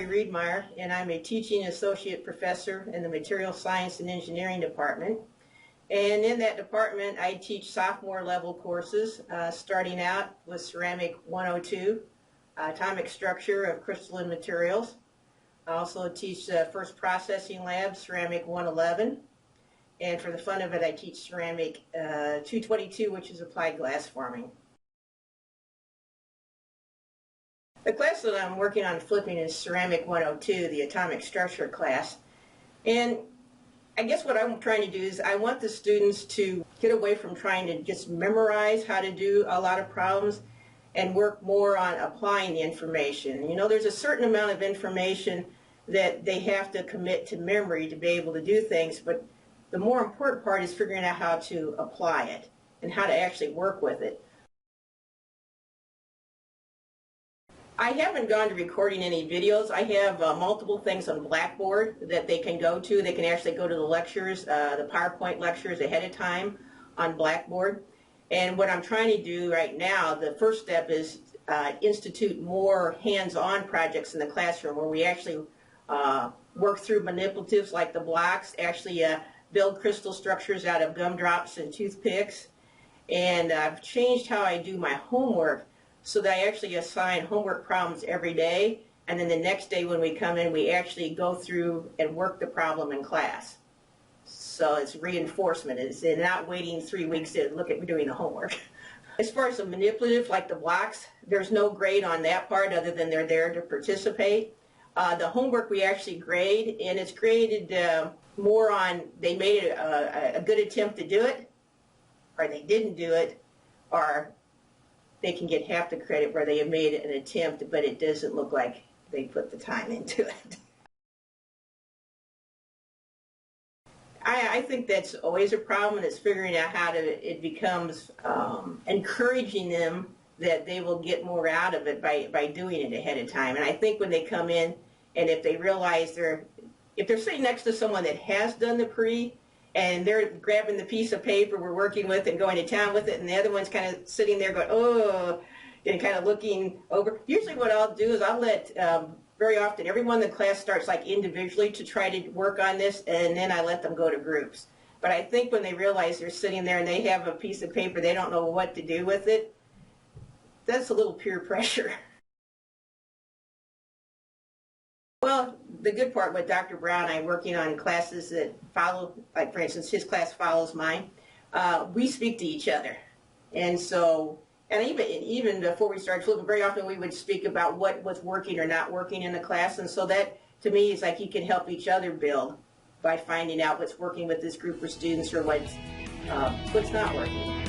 Reidmeyer, and I'm a teaching associate professor in the Material Science and Engineering department. And in that department, I teach sophomore level courses, starting out with Ceramic 102, Atomic Structure of Crystalline Materials. I also teach the first processing lab, Ceramic 111. And for the fun of it, I teach Ceramic 222, which is applied glass forming. The class that I'm working on flipping is Ceramic 102, the Atomic Structure class. And I guess what I'm trying to do is I want the students to get away from trying to just memorize how to do a lot of problems and work more on applying the information. You know, there's a certain amount of information that they have to commit to memory to be able to do things, but the more important part is figuring out how to apply it and how to actually work with it. I haven't gone to recording any videos. I have multiple things on Blackboard that they can go to. They can actually go to the lectures, the PowerPoint lectures ahead of time on Blackboard. And what I'm trying to do right now, the first step is institute more hands-on projects in the classroom where we actually work through manipulatives like the blocks, actually build crystal structures out of gumdrops and toothpicks. And I've changed how I do my homework so that I actually assign homework problems every day, and then the next day when we come in, we actually go through and work the problem in class. So it's reinforcement. It's not waiting 3 weeks to look at doing the homework. As far as the manipulative, like the blocks, there's no grade on that part other than they're there to participate. The homework we actually grade, and it's graded more on they made a good attempt to do it, or they didn't do it, or they can get half the credit where they have made an attempt, but it doesn't look like they put the time into it. I think that's always a problem, and it's figuring out how it becomes encouraging them that they will get more out of it by doing it ahead of time. And I think when they come in, and if they realize if they're sitting next to someone that has done the pre, and they're grabbing the piece of paper we're working with and going to town with it, and the other one's kind of sitting there going, oh, and kind of looking over. Usually what I'll do is I'll let, very often, everyone in the class starts like individually to try to work on this, and then I let them go to groups. But I think when they realize they're sitting there and they have a piece of paper, they don't know what to do with it, that's a little peer pressure. Well, the good part with Dr. Brown, I'm working on classes that follow, like for instance, his class follows mine. We speak to each other. And so, and even before we started flipping, very often we would speak about what was working or not working in the class. And so that, to me, is like you can help each other build by finding out what's working with this group of students or what's not working.